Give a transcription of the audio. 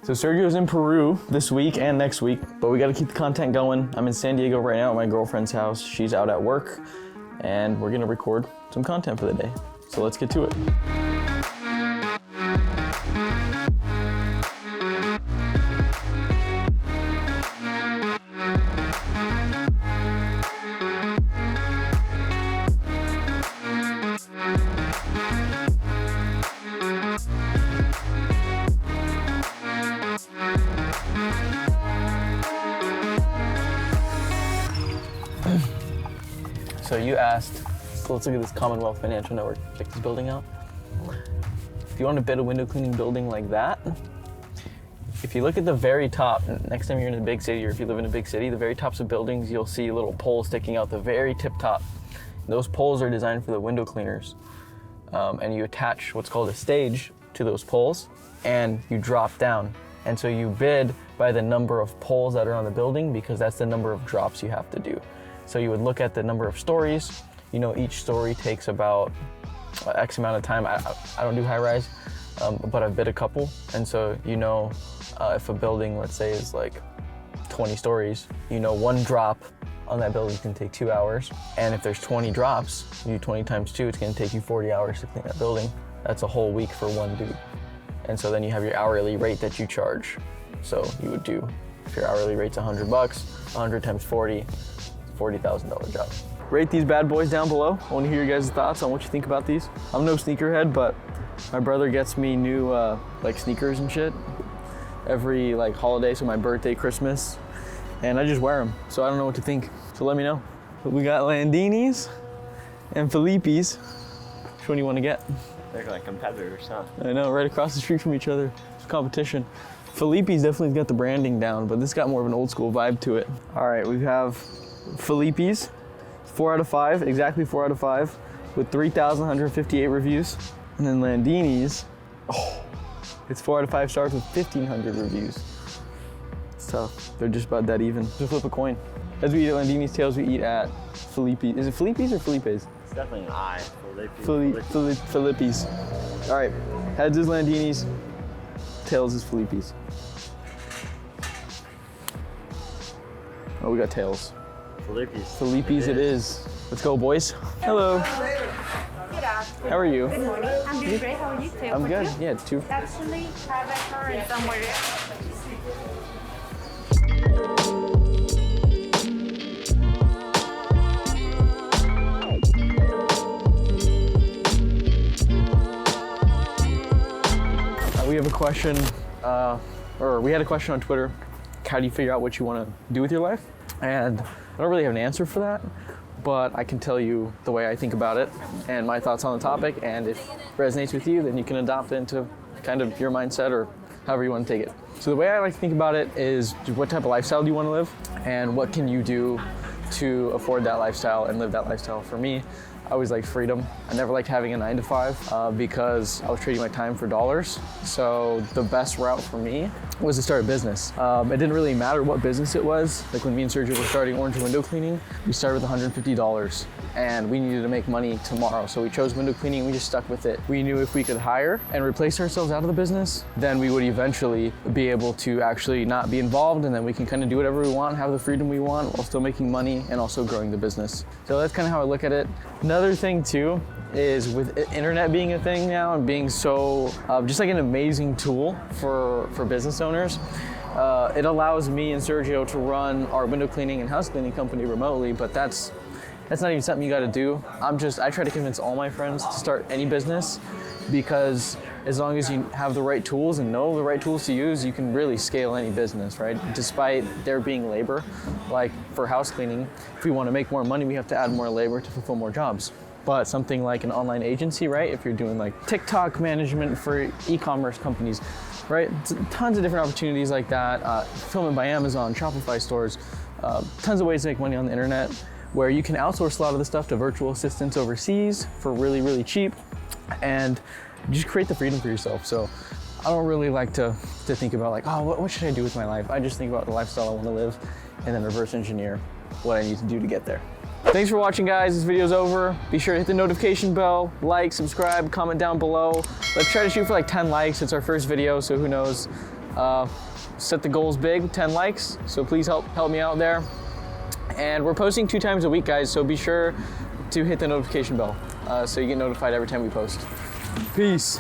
So Sergio's in Peru this week and next week, but we gotta keep the content going. I'm in San Diego right now at my girlfriend's house. She's out at work, and we're gonna record some content for the day. So let's get to it. So you asked, so let's look at this Commonwealth Financial Network. Check this building out. If you want to bid a window cleaning building like that, if you look at the very top, next time you're in a big city or if you live in a big city, the very tops of buildings, you'll see little poles sticking out the very tip top. Those poles are designed for the window cleaners. And you attach what's called a stage to those poles and you drop down. And so you bid by the number of poles that are on the building because that's the number of drops you have to do. So you would look at the number of stories. You know, each story takes about X amount of time. I don't do high rise, but I've bid a couple. And so, you know, if a building, let's say, is like 20 stories, you know, one drop on that building can take 2 hours. And if there's 20 drops, you do 20 times 2, it's gonna take you 40 hours to clean that building. That's a whole week for one dude. And so then you have your hourly rate that you charge. So you would do, if your hourly rate's $100, 100 times 40, $40,000 job. Rate these bad boys down below. I want to hear your guys' thoughts on what you think about these. I'm no sneakerhead, but my brother gets me new like sneakers and shit every like holiday, so my birthday, Christmas, and I just wear them. So I don't know what to think. So let me know. But we got Landinis and Filippi's. Which one do you want to get? They're like competitors, huh? I know, right across the street from each other. It's competition. Filippi's definitely got the branding down, but this got more of an old school vibe to it. All right, we have Filippi's, 4 out of 5, exactly 4 out of 5, with 3,158 reviews. And then Landini's, it's 4 out of 5 stars with 1,500 reviews. It's tough. They're just about that even. Just flip a coin. As we eat at Landini's, tails we eat at Filippi's. Is it Filippi's or Filippe's? It's definitely an I. Filippi's. All right, heads is Landini's, tails is Filippi's. Oh, we got tails. Filippi's it is. Let's go, boys. Hello. Good afternoon. How are you? Good morning. I'm doing great. How are you today? I'm good. Yeah, two. Actually, have a car in somewhere else. We have a question, or we had a question on Twitter. How do you figure out what you want to do with your life? And I don't really have an answer for that, but I can tell you the way I think about it and my thoughts on the topic. And if it resonates with you, then you can adopt it into kind of your mindset or however you want to take it. So the way I like to think about it is what type of lifestyle do you want to live and what can you do to afford that lifestyle and live that lifestyle. For me, I always liked freedom. I never liked having a 9-to-5 because I was trading my time for dollars. So the best route for me was to start a business. It didn't really matter what business it was. Like when me and Sergio were starting Orange Window Cleaning, we started with $150 and we needed to make money tomorrow. So we chose window cleaning, we just stuck with it. We knew if we could hire and replace ourselves out of the business, then we would eventually be able to actually not be involved, and then we can kind of do whatever we want, have the freedom we want while still making money and also growing the business. So that's kind of how I look at it. Another thing too is with internet being a thing now and being so just like an amazing tool for business owners, it allows me and Sergio to run our window cleaning and house cleaning company remotely, but that's not even something you got to do. I try to convince all my friends to start any business because as long as you have the right tools and know the right tools to use, you can really scale any business, right? Despite there being labor, like for house cleaning, if we want to make more money, we have to add more labor to fulfill more jobs. But something like an online agency, right? If you're doing like TikTok management for e-commerce companies, right? Tons of different opportunities like that. Fulfillment by Amazon, Shopify stores, tons of ways to make money on the internet where you can outsource a lot of the stuff to virtual assistants overseas for really, really cheap and just create the freedom for yourself. So I don't really like to think about like, oh, what should I do with my life? I just think about the lifestyle I want to live and then reverse engineer what I need to do to get there. Thanks for watching, guys. This video's over. Be sure to hit the notification bell, like, subscribe, comment down below. Let's try to shoot for like 10 likes. It's our first video, so who knows? Set the goals big, 10 likes. So please help me out there. And we're posting 2 times a week, guys. So be sure to hit the notification bell so you get notified every time we post. Peace.